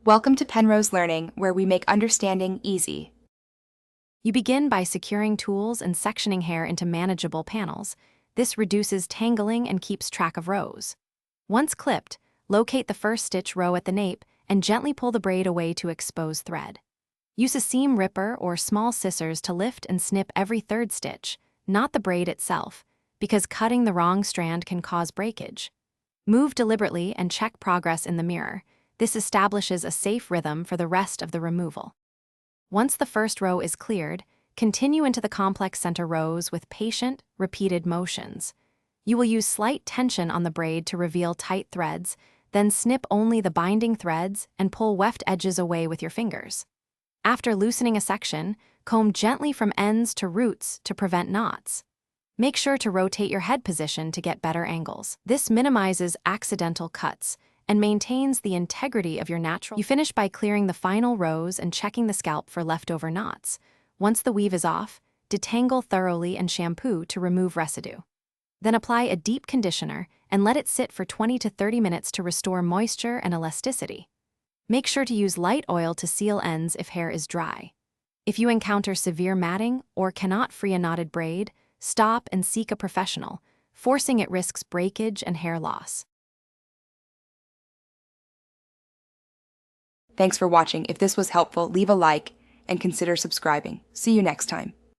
Welcome to Penrose Learning, where we make understanding easy. You begin by securing tools and sectioning hair into manageable panels. This reduces tangling and keeps track of rows. Once clipped, locate the first stitch row at the nape and gently pull the braid away to expose thread. Use a seam ripper or small scissors to lift and snip every third stitch, not the braid itself, because cutting the wrong strand can cause breakage. Move deliberately and check progress in the mirror. This establishes a safe rhythm for the rest of the removal. Once the first row is cleared, continue into the complex center rows with patient, repeated motions. You will use slight tension on the braid to reveal tight threads, then snip only the binding threads and pull weft edges away with your fingers. After loosening a section, comb gently from ends to roots to prevent knots. Make sure to rotate your head position to get better angles. This minimizes accidental cuts and maintains the integrity of your natural. You finish by clearing the final rows and checking the scalp for leftover knots. Once the weave is off, detangle thoroughly and shampoo to remove residue. Then apply a deep conditioner and let it sit for 20 to 30 minutes to restore moisture and elasticity. Make sure to use light oil to seal ends if hair is dry. If you encounter severe matting or cannot free a knotted braid, stop and seek a professional. Forcing it risks breakage and hair loss. Thanks for watching. If this was helpful, leave a like and consider subscribing. See you next time.